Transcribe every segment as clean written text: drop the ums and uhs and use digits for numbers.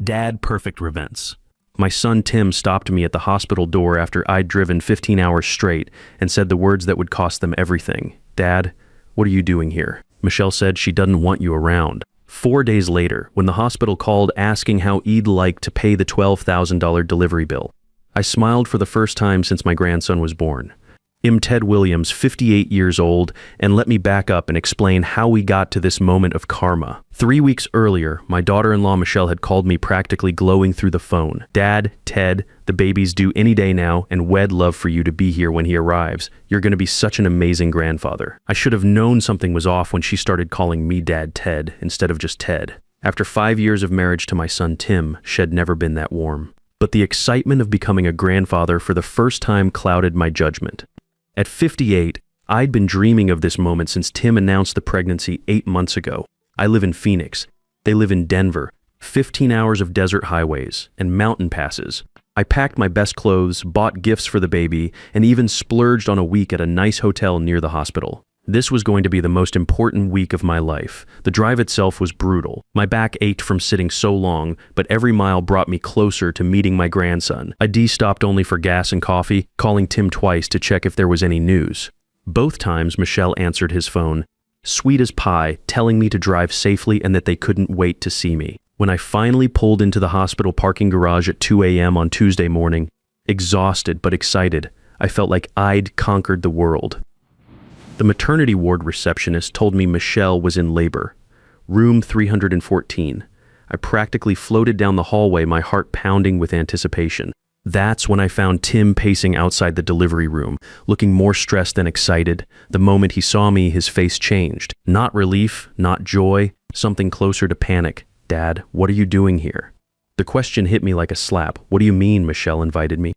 Dad perfect events. My son Tim stopped me at the hospital door after I'd driven 15 hours straight and said the words that would cost them everything. Dad, what are you doing here? Michelle said she doesn't want you around. 4 days later, when the hospital called asking how I'd like to pay the $12,000 delivery bill, I smiled for the first time since my grandson was born. I'm Ted Williams, 58 years old, and let me back up and explain how we got to this moment of karma. 3 weeks earlier, my daughter-in-law Michelle had called me practically glowing through the phone. Dad, Ted, the baby's due any day now, and we'd love for you to be here when he arrives. You're going to be such an amazing grandfather. I should have known something was off when she started calling me Dad Ted instead of just Ted. After 5 years of marriage to my son Tim, she'd never been that warm. But the excitement of becoming a grandfather for the first time clouded my judgment. At 58, I'd been dreaming of this moment since Tim announced the pregnancy 8 months ago. I live in Phoenix. They live in Denver. 15 hours of desert highways and mountain passes. I packed my best clothes, bought gifts for the baby, and even splurged on a week at a nice hotel near the hospital. This was going to be the most important week of my life. The drive itself was brutal. My back ached from sitting so long, but every mile brought me closer to meeting my grandson. I stopped only for gas and coffee, calling Tim twice to check if there was any news. Both times Michelle answered his phone, sweet as pie, telling me to drive safely and that they couldn't wait to see me. When I finally pulled into the hospital parking garage at 2 a.m. on Tuesday morning, exhausted but excited, I felt like I'd conquered the world. The maternity ward receptionist told me Michelle was in labor. Room 314. I practically floated down the hallway, my heart pounding with anticipation. That's when I found Tim pacing outside the delivery room, looking more stressed than excited. The moment he saw me, his face changed. Not relief, not joy, something closer to panic. Dad, what are you doing here? The question hit me like a slap. What do you mean? Michelle invited me.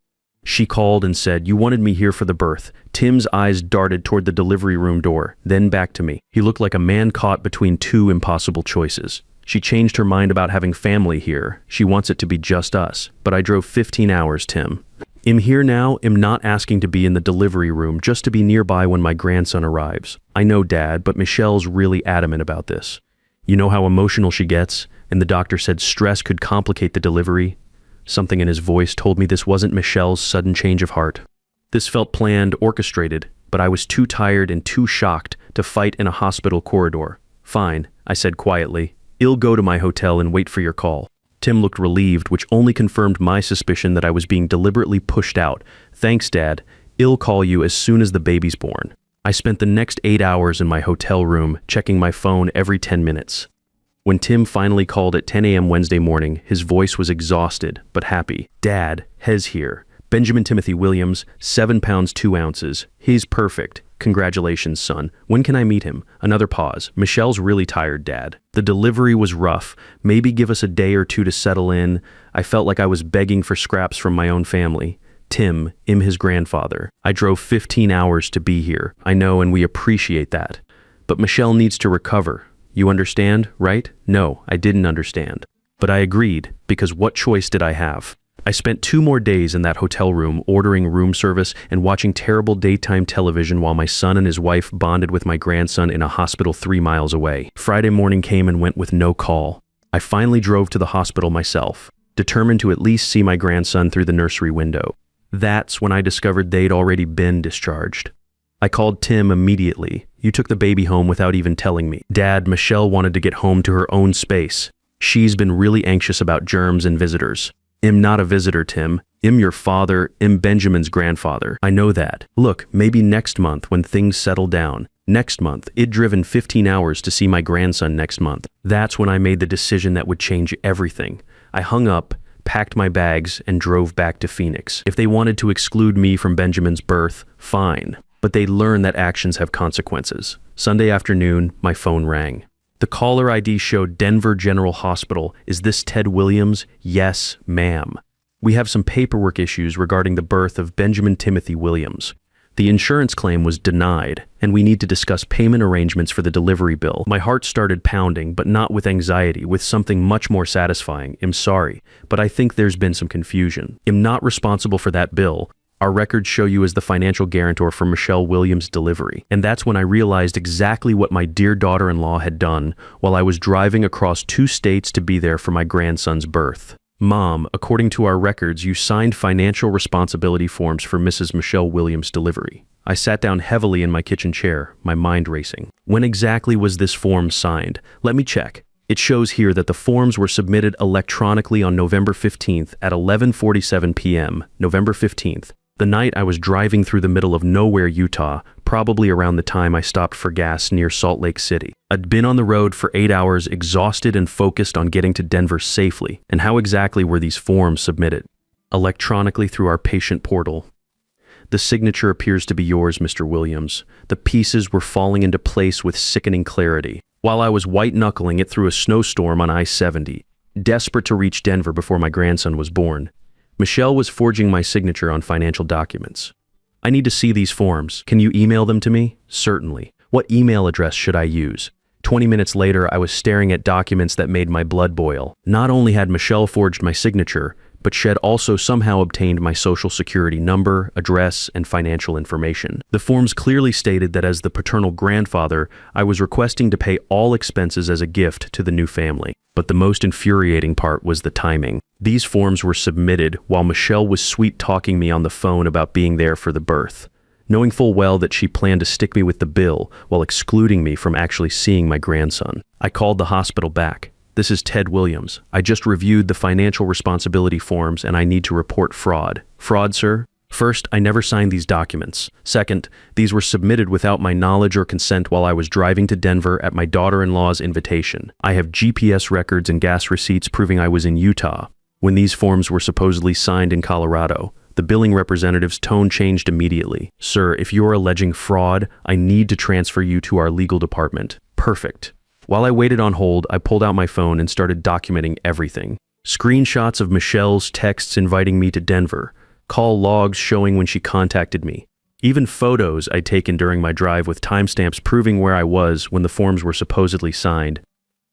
She called and said, you wanted me here for the birth. Tim's eyes darted toward the delivery room door, then back to me. He looked like a man caught between two impossible choices. She changed her mind about having family here. She wants it to be just us. But I drove 15 hours, Tim. I'm here now. I'm not asking to be in the delivery room, just to be nearby when my grandson arrives. I know, Dad, but Michelle's really adamant about this. You know how emotional she gets, and the doctor said stress could complicate the delivery. Something in his voice told me this wasn't Michelle's sudden change of heart. This felt planned, orchestrated, but I was too tired and too shocked to fight in a hospital corridor. Fine, I said quietly. I'll go to my hotel and wait for your call. Tim looked relieved, which only confirmed my suspicion that I was being deliberately pushed out. Thanks, Dad. I'll call you as soon as the baby's born. I spent the next 8 hours in my hotel room, checking my phone every 10 minutes. When Tim finally called at 10 a.m. Wednesday morning, his voice was exhausted, but happy. Dad, Hez here. Benjamin Timothy Williams, 7 pounds 2 ounces. He's perfect. Congratulations, son. When can I meet him? Another pause. Michelle's really tired, Dad. The delivery was rough. Maybe give us a day or two to settle in. I felt like I was begging for scraps from my own family. Tim, I'm his grandfather. I drove 15 hours to be here. I know, and we appreciate that. But Michelle needs to recover. You understand, right? No, I didn't understand. But I agreed, because what choice did I have? I spent 2 more days in that hotel room ordering room service and watching terrible daytime television while my son and his wife bonded with my grandson in a hospital 3 miles away. Friday morning came and went with no call. I finally drove to the hospital myself, determined to at least see my grandson through the nursery window. That's when I discovered they'd already been discharged. I called Tim immediately. You took the baby home without even telling me. Dad, Michelle wanted to get home to her own space. She's been really anxious about germs and visitors. I'm not a visitor, Tim. I'm your father. I'm Benjamin's grandfather. I know that. Look, maybe next month when things settle down. Next month. I'd driven 15 hours to see my grandson next month. That's when I made the decision that would change everything. I hung up, packed my bags, and drove back to Phoenix. If they wanted to exclude me from Benjamin's birth, fine. But they'd learn that actions have consequences. Sunday afternoon, my phone rang. The caller ID showed Denver General Hospital. Is this Ted Williams? Yes, ma'am. We have some paperwork issues regarding the birth of Benjamin Timothy Williams. The insurance claim was denied, and we need to discuss payment arrangements for the delivery bill. My heart started pounding, but not with anxiety, with something much more satisfying. I'm sorry, but I think there's been some confusion. I'm not responsible for that bill. Our records show you as the financial guarantor for Michelle Williams' delivery. And that's when I realized exactly what my dear daughter-in-law had done while I was driving across 2 states to be there for my grandson's birth. Mom, according to our records, you signed financial responsibility forms for Mrs. Michelle Williams' delivery. I sat down heavily in my kitchen chair, my mind racing. When exactly was this form signed? Let me check. It shows here that the forms were submitted electronically on November 15th at 11:47 p.m., November 15th, the night I was driving through the middle of nowhere, Utah, probably around the time I stopped for gas near Salt Lake City. I'd been on the road for 8 hours, exhausted and focused on getting to Denver safely. And how exactly were these forms submitted? Electronically through our patient portal. The signature appears to be yours, Mr. Williams. The pieces were falling into place with sickening clarity. While I was white-knuckling it through a snowstorm on I-70, desperate to reach Denver before my grandson was born, Michelle was forging my signature on financial documents. I need to see these forms. Can you email them to me? Certainly. What email address should I use? 20 minutes later, I was staring at documents that made my blood boil. Not only had Michelle forged my signature, but she had also somehow obtained my social security number, address, and financial information. The forms clearly stated that as the paternal grandfather, I was requesting to pay all expenses as a gift to the new family. But the most infuriating part was the timing. These forms were submitted while Michelle was sweet-talking me on the phone about being there for the birth, knowing full well that she planned to stick me with the bill while excluding me from actually seeing my grandson. I called the hospital back. This is Ted Williams. I just reviewed the financial responsibility forms and I need to report fraud. Fraud, sir? First, I never signed these documents. Second, these were submitted without my knowledge or consent while I was driving to Denver at my daughter-in-law's invitation. I have GPS records and gas receipts proving I was in Utah when these forms were supposedly signed in Colorado. The billing representative's tone changed immediately. Sir, if you are alleging fraud, I need to transfer you to our legal department. Perfect. While I waited on hold, I pulled out my phone and started documenting everything. Screenshots of Michelle's texts inviting me to Denver, call logs showing when she contacted me, even photos I'd taken during my drive with timestamps proving where I was when the forms were supposedly signed.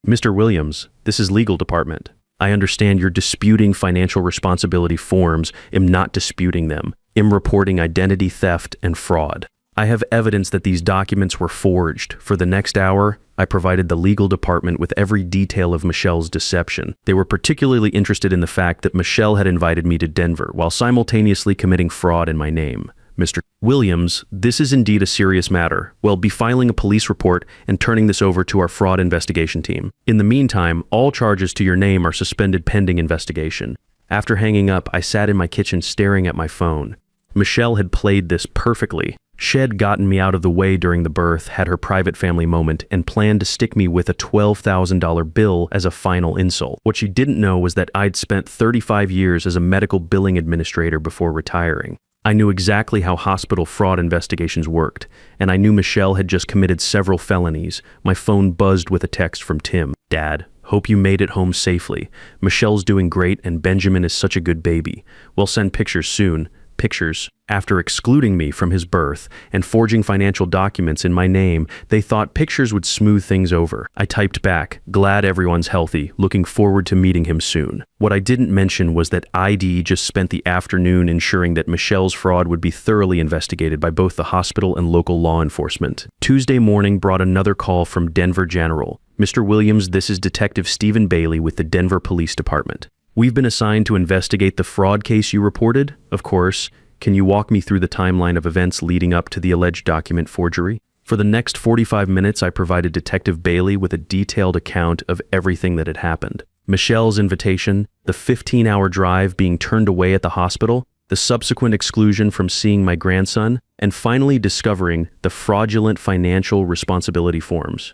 Mr. Williams, this is legal department. I understand you're disputing financial responsibility forms. I'm not disputing them. I'm reporting identity theft and fraud. I have evidence that these documents were forged. For the next hour, I provided the legal department with every detail of Michelle's deception. They were particularly interested in the fact that Michelle had invited me to Denver while simultaneously committing fraud in my name. Mr. Williams, this is indeed a serious matter. We'll be filing a police report and turning this over to our fraud investigation team. In the meantime, all charges to your name are suspended pending investigation. After hanging up, I sat in my kitchen staring at my phone. Michelle had played this perfectly. She'd gotten me out of the way during the birth, had her private family moment, and planned to stick me with a $12,000 bill as a final insult. What she didn't know was that I'd spent 35 years as a medical billing administrator before retiring. I knew exactly how hospital fraud investigations worked, and I knew Michelle had just committed several felonies. My phone buzzed with a text from Tim. Dad, hope you made it home safely. Michelle's doing great and Benjamin is such a good baby. We'll send pictures soon. Pictures. After excluding me from his birth and forging financial documents in my name, they thought pictures would smooth things over. I typed back, glad everyone's healthy, looking forward to meeting him soon. What I didn't mention was that ID just spent the afternoon ensuring that Michelle's fraud would be thoroughly investigated by both the hospital and local law enforcement. Tuesday morning brought another call from Denver General. Mr. Williams, this is Detective Stephen Bailey with the Denver Police Department. We've been assigned to investigate the fraud case you reported, of course. Can you walk me through the timeline of events leading up to the alleged document forgery? For the next 45 minutes, I provided Detective Bailey with a detailed account of everything that had happened. Michelle's invitation, the 15-hour drive being turned away at the hospital, the subsequent exclusion from seeing my grandson, and finally discovering the fraudulent financial responsibility forms.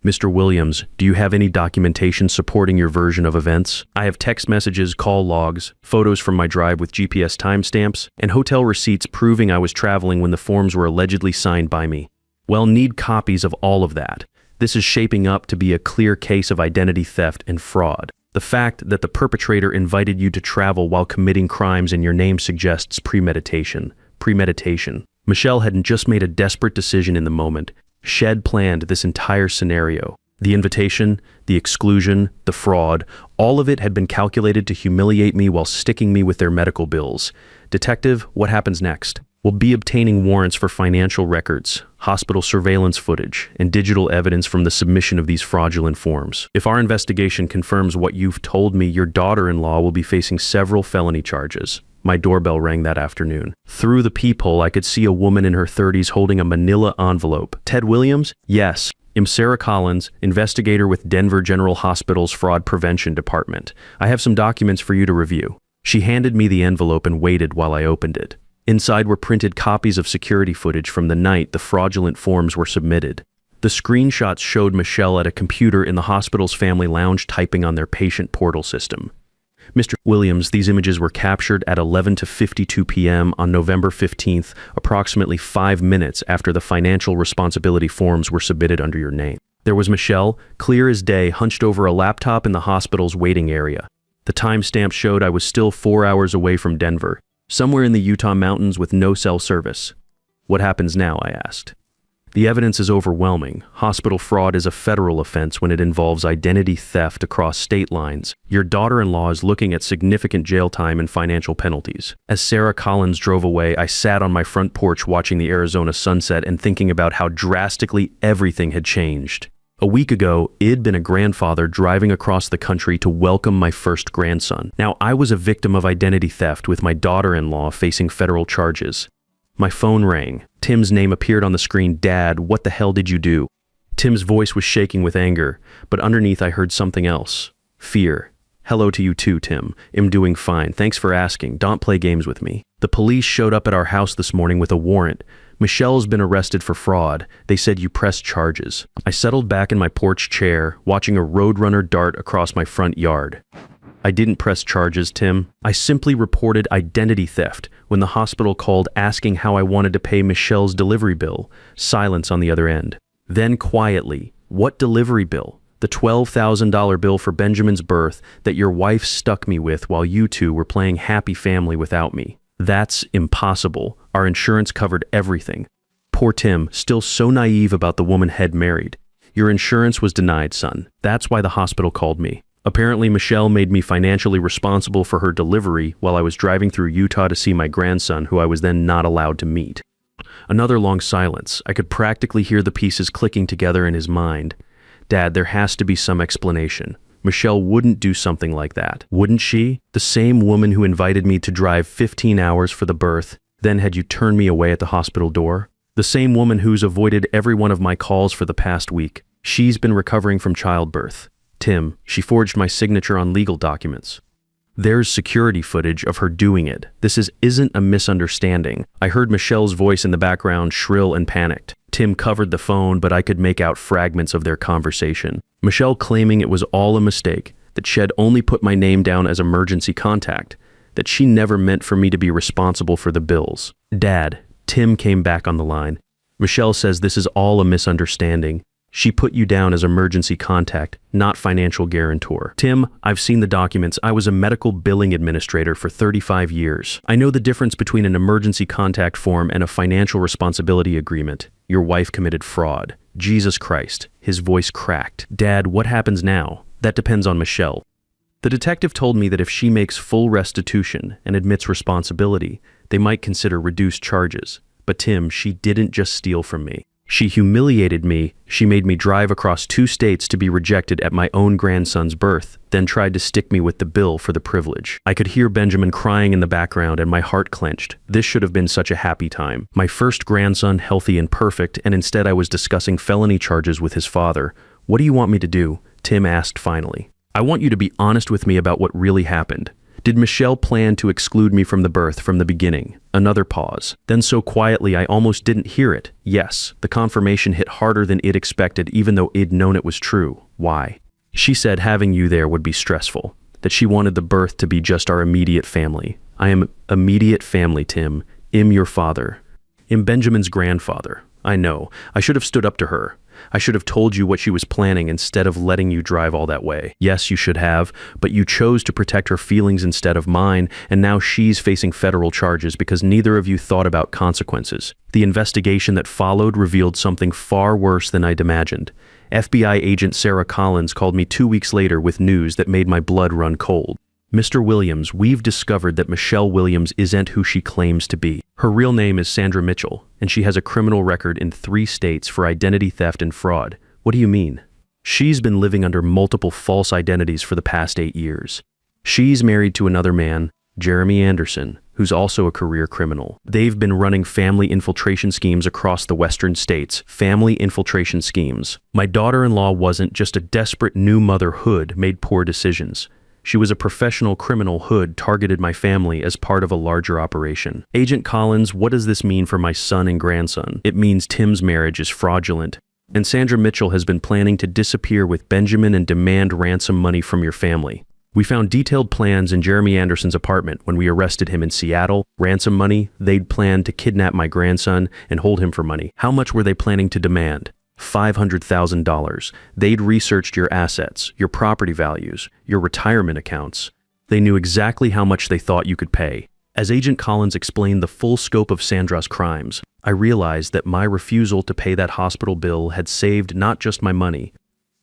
Mr. Williams, do you have any documentation supporting your version of events? I have text messages, call logs, photos from my drive with GPS timestamps, and hotel receipts proving I was traveling when the forms were allegedly signed by me. Well, need copies of all of that. This is shaping up to be a clear case of identity theft and fraud. The fact that the perpetrator invited you to travel while committing crimes in your name suggests premeditation. Premeditation. Michelle hadn't just made a desperate decision in the moment. She'd planned this entire scenario. The invitation, the exclusion, the fraud, all of it had been calculated to humiliate me while sticking me with their medical bills. Detective, what happens next? We'll be obtaining warrants for financial records, hospital surveillance footage, and digital evidence from the submission of these fraudulent forms. If our investigation confirms what you've told me, your daughter-in-law will be facing several felony charges. My doorbell rang that afternoon. Through the peephole, I could see a woman in her 30s holding a manila envelope. Ted Williams? Yes. I'm Sarah Collins, investigator with Denver General Hospital's Fraud Prevention Department. I have some documents for you to review. She handed me the envelope and waited while I opened it. Inside were printed copies of security footage from the night the fraudulent forms were submitted. The screenshots showed Michelle at a computer in the hospital's family lounge typing on their patient portal system. Mr. Williams, these images were captured at 11:52 p.m. on November 15th, approximately 5 minutes after the financial responsibility forms were submitted under your name. There was Michelle, clear as day, hunched over a laptop in the hospital's waiting area. The timestamp showed I was still 4 hours away from Denver, somewhere in the Utah mountains with no cell service. What happens now? I asked. The evidence is overwhelming. Hospital fraud is a federal offense when it involves identity theft across state lines. Your daughter-in-law is looking at significant jail time and financial penalties. As Sarah Collins drove away, I sat on my front porch watching the Arizona sunset and thinking about how drastically everything had changed. A week ago, I'd been a grandfather driving across the country to welcome my first grandson. Now I was a victim of identity theft with my daughter-in-law facing federal charges. My phone rang. Tim's name appeared on the screen. Dad, what the hell did you do? Tim's voice was shaking with anger, but underneath I heard something else. Fear. Hello to you too, Tim. I'm doing fine. Thanks for asking. Don't play games with me. The police showed up at our house this morning with a warrant. Michelle's been arrested for fraud. They said you pressed charges. I settled back in my porch chair, watching a roadrunner dart across my front yard. I didn't press charges, Tim. I simply reported identity theft when the hospital called asking how I wanted to pay Michelle's delivery bill. Silence on the other end. Then quietly, what delivery bill? The $12,000 bill for Benjamin's birth that your wife stuck me with while you two were playing happy family without me. That's impossible. Our insurance covered everything. Poor Tim, still so naive about the woman Head married. Your insurance was denied, son. That's why the hospital called me. Apparently, Michelle made me financially responsible for her delivery while I was driving through Utah to see my grandson, who I was then not allowed to meet. Another long silence. I could practically hear the pieces clicking together in his mind. Dad, there has to be some explanation. Michelle wouldn't do something like that, wouldn't she? The same woman who invited me to drive 15 hours for the birth, then had you turn me away at the hospital door? The same woman who's avoided every one of my calls for the past week. She's been recovering from childbirth. Tim, she forged my signature on legal documents. There's security footage of her doing it. This isn't a misunderstanding. I heard Michelle's voice in the background, shrill and panicked. Tim covered the phone, but I could make out fragments of their conversation. Michelle claiming it was all a mistake, that she'd only put my name down as emergency contact, that she never meant for me to be responsible for the bills. Dad, Tim came back on the line. Michelle says this is all a misunderstanding. She put you down as emergency contact, not financial guarantor. Tim, I've seen the documents. I was a medical billing administrator for 35 years. I know the difference between an emergency contact form and a financial responsibility agreement. Your wife committed fraud. Jesus Christ. His voice cracked. Dad, what happens now? That depends on Michelle. The detective told me that if she makes full restitution and admits responsibility, they might consider reduced charges. But Tim, she didn't just steal from me. She humiliated me. She made me drive across 2 states to be rejected at my own grandson's birth, then tried to stick me with the bill for the privilege. I could hear Benjamin crying in the background and my heart clenched. This should have been such a happy time. My first grandson, healthy and perfect, and instead I was discussing felony charges with his father. What do you want me to do? Tim asked finally. I want you to be honest with me about what really happened. Did Michelle plan to exclude me from the birth from the beginning? Another pause. Then so quietly I almost didn't hear it. Yes, the confirmation hit harder than I'd expected, even though I'd known it was true. Why? She said having you there would be stressful, that she wanted the birth to be just our immediate family. I am immediate family, Tim. I'm your father. I'm Benjamin's grandfather. I know. I should have stood up to her. I should have told you what she was planning instead of letting you drive all that way. Yes, you should have, but you chose to protect her feelings instead of mine, and now she's facing federal charges because neither of you thought about consequences. The investigation that followed revealed something far worse than I'd imagined. FBI agent Sarah Collins called me 2 weeks later with news that made my blood run cold. Mr. Williams, we've discovered that Michelle Williams isn't who she claims to be. Her real name is Sandra Mitchell, and she has a criminal record in 3 states for identity theft and fraud. What do you mean? She's been living under multiple false identities for the past 8 years. She's married to another man, Jeremy Anderson, who's also a career criminal. They've been running family infiltration schemes across the western states. Family infiltration schemes. My daughter-in-law wasn't just a desperate new mother who'd made poor decisions. She was a professional criminal who'd targeted my family as part of a larger operation. Agent Collins, what does this mean for my son and grandson? It means Tim's marriage is fraudulent, and Sandra Mitchell has been planning to disappear with Benjamin and demand ransom money from your family. We found detailed plans in Jeremy Anderson's apartment when we arrested him in Seattle. Ransom money, they'd planned to kidnap my grandson and hold him for money. How much were they planning to demand? $500,000. They'd researched your assets, your property values, your retirement accounts. They knew exactly how much they thought you could pay. As Agent Collins explained the full scope of Sandra's crimes, I realized that my refusal to pay that hospital bill had saved not just my money,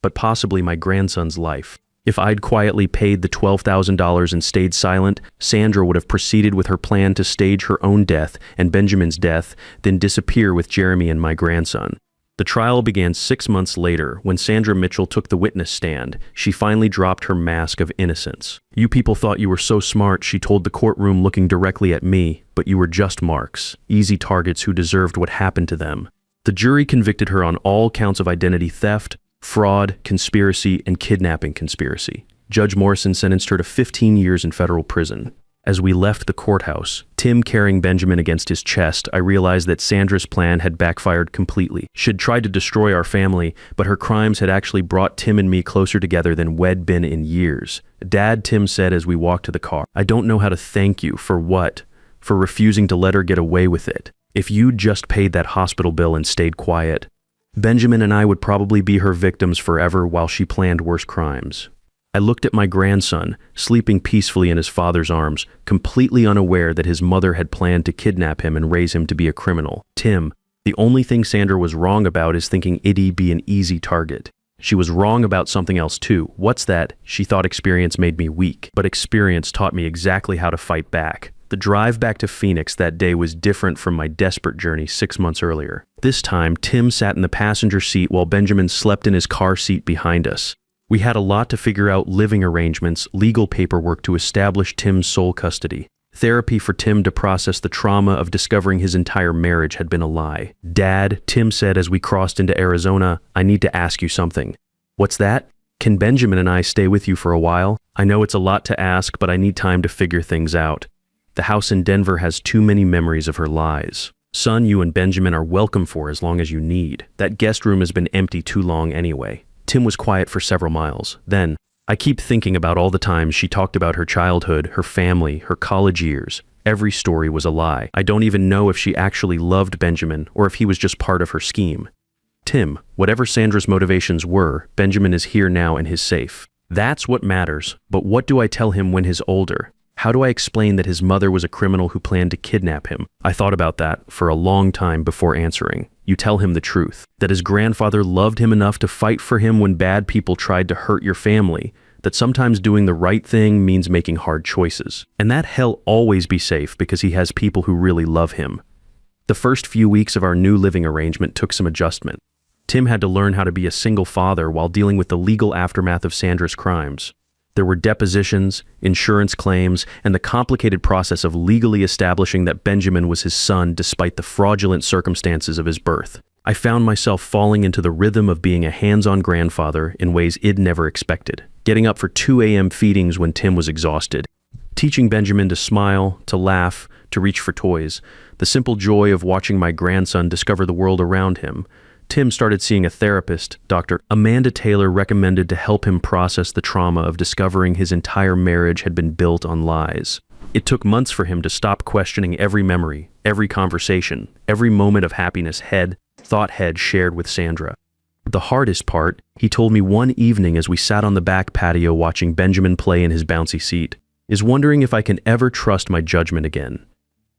but possibly my grandson's life. If I'd quietly paid the $12,000 and stayed silent, Sandra would have proceeded with her plan to stage her own death and Benjamin's death, then disappear with Jeremy and my grandson. The trial began 6 months later when Sandra Mitchell took the witness stand. She finally dropped her mask of innocence. You people thought you were so smart, she told the courtroom looking directly at me, but you were just marks, easy targets who deserved what happened to them. The jury convicted her on all counts of identity theft, fraud, conspiracy, and kidnapping conspiracy. Judge Morrison sentenced her to 15 years in federal prison. As we left the courthouse, Tim carrying Benjamin against his chest, I realized that Sandra's plan had backfired completely. She'd tried to destroy our family, but her crimes had actually brought Tim and me closer together than we'd been in years. Dad, Tim said as we walked to the car, I don't know how to thank you for what? For refusing to let her get away with it. If you'd just paid that hospital bill and stayed quiet, Benjamin and I would probably be her victims forever while she planned worse crimes. I looked at my grandson, sleeping peacefully in his father's arms, completely unaware that his mother had planned to kidnap him and raise him to be a criminal. Tim, the only thing Sandra was wrong about is thinking it'd be an easy target. She was wrong about something else too. What's that? She thought experience made me weak, but experience taught me exactly how to fight back. The drive back to Phoenix that day was different from my desperate journey 6 months earlier. This time, Tim sat in the passenger seat while Benjamin slept in his car seat behind us. We had a lot to figure out: living arrangements, legal paperwork to establish Tim's sole custody, therapy for Tim to process the trauma of discovering his entire marriage had been a lie. Dad, Tim said as we crossed into Arizona, I need to ask you something. What's that? Can Benjamin and I stay with you for a while? I know it's a lot to ask, but I need time to figure things out. The house in Denver has too many memories of her lies. Son, you and Benjamin are welcome for as long as you need. That guest room has been empty too long anyway. Tim was quiet for several miles. Then, I keep thinking about all the times she talked about her childhood, her family, her college years. Every story was a lie. I don't even know if she actually loved Benjamin or if he was just part of her scheme. Tim, whatever Sandra's motivations were, Benjamin is here now and he's safe. That's what matters. But what do I tell him when he's older? How do I explain that his mother was a criminal who planned to kidnap him? I thought about that for a long time before answering. You tell him the truth, that his grandfather loved him enough to fight for him when bad people tried to hurt your family, that sometimes doing the right thing means making hard choices, and that he'll always be safe because he has people who really love him. The first few weeks of our new living arrangement took some adjustment. Tim had to learn how to be a single father while dealing with the legal aftermath of Sandra's crimes. There were depositions, insurance claims, and the complicated process of legally establishing that Benjamin was his son despite the fraudulent circumstances of his birth. I found myself falling into the rhythm of being a hands-on grandfather in ways I'd never expected. Getting up for 2 a.m. feedings when Tim was exhausted. Teaching Benjamin to smile, to laugh, to reach for toys. The simple joy of watching my grandson discover the world around him. Tim started seeing a therapist. Dr. Amanda Taylor recommended to help him process the trauma of discovering his entire marriage had been built on lies. It took months for him to stop questioning every memory, every conversation, every moment of happiness thought head shared with Sandra. The hardest part, he told me one evening as we sat on the back patio watching Benjamin play in his bouncy seat, is wondering if I can ever trust my judgment again.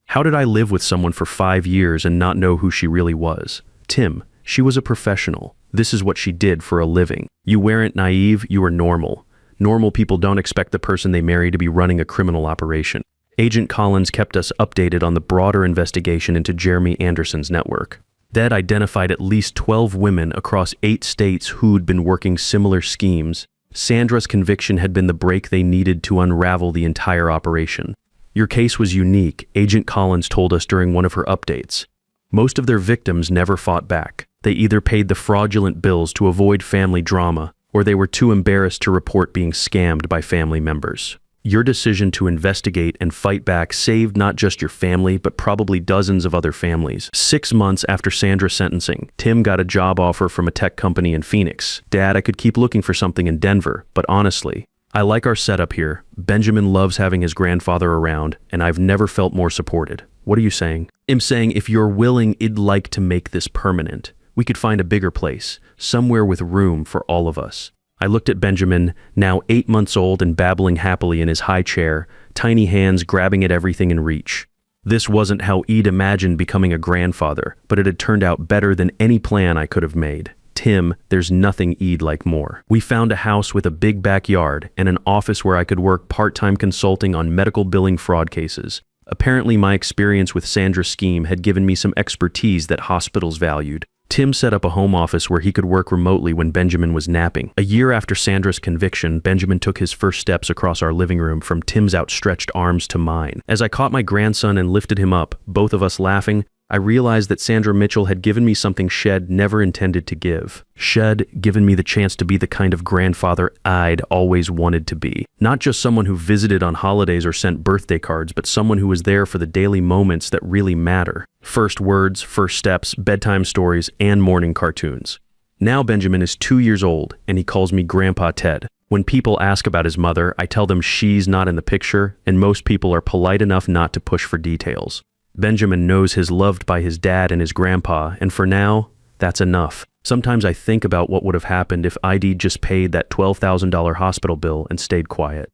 How did I live with someone for 5 years and not know who she really was? Tim. She was a professional. This is what she did for a living. You weren't naive, you were normal. Normal people don't expect the person they marry to be running a criminal operation. Agent Collins kept us updated on the broader investigation into Jeremy Anderson's network. That identified at least 12 women across 8 states who'd been working similar schemes. Sandra's conviction had been the break they needed to unravel the entire operation. Your case was unique, Agent Collins told us during one of her updates. Most of their victims never fought back. They either paid the fraudulent bills to avoid family drama, or they were too embarrassed to report being scammed by family members. Your decision to investigate and fight back saved not just your family, but probably dozens of other families. 6 months after Sandra's sentencing, Tim got a job offer from a tech company in Phoenix. Dad, I could keep looking for something in Denver, but honestly, I like our setup here. Benjamin loves having his grandfather around, and I've never felt more supported. What are you saying? I'm saying if you're willing, I'd like to make this permanent. We could find a bigger place, somewhere with room for all of us. I looked at Benjamin, now 8 months old and babbling happily in his high chair, tiny hands grabbing at everything in reach. This wasn't how I'd imagined becoming a grandfather, but it had turned out better than any plan I could have made. Tim, there's nothing I'd like more. We found a house with a big backyard and an office where I could work part-time consulting on medical billing fraud cases. Apparently my experience with Sandra's scheme had given me some expertise that hospitals valued. Tim set up a home office where he could work remotely when Benjamin was napping. A year after Sandra's conviction, Benjamin took his first steps across our living room from Tim's outstretched arms to mine. As I caught my grandson and lifted him up, both of us laughing, I realized that Sandra Mitchell had given me something Shed never intended to give. Shed given me the chance to be the kind of grandfather I'd always wanted to be. Not just someone who visited on holidays or sent birthday cards, but someone who was there for the daily moments that really matter. First words, first steps, bedtime stories, and morning cartoons. Now Benjamin is 2 years old, and he calls me Grandpa Ted. When people ask about his mother, I tell them she's not in the picture, and most people are polite enough not to push for details. Benjamin knows he's loved by his dad and his grandpa, and for now, that's enough. Sometimes I think about what would have happened if I'd just paid that $12,000 hospital bill and stayed quiet.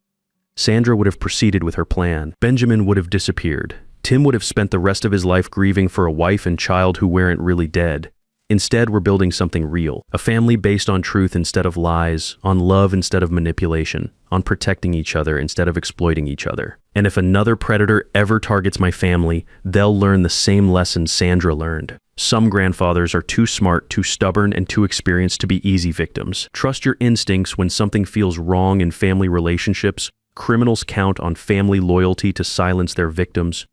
Sandra would have proceeded with her plan. Benjamin would have disappeared. Tim would have spent the rest of his life grieving for a wife and child who weren't really dead. Instead, we're building something real. A family based on truth instead of lies, on love instead of manipulation, on protecting each other instead of exploiting each other. And if another predator ever targets my family, they'll learn the same lesson Sandra learned. Some grandfathers are too smart, too stubborn, and too experienced to be easy victims. Trust your instincts when something feels wrong in family relationships. Criminals count on family loyalty to silence their victims.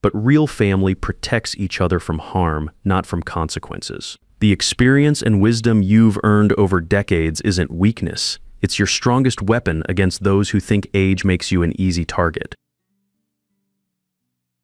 But real family protects each other from harm, not from consequences. The experience and wisdom you've earned over decades isn't weakness. It's your strongest weapon against those who think age makes you an easy target.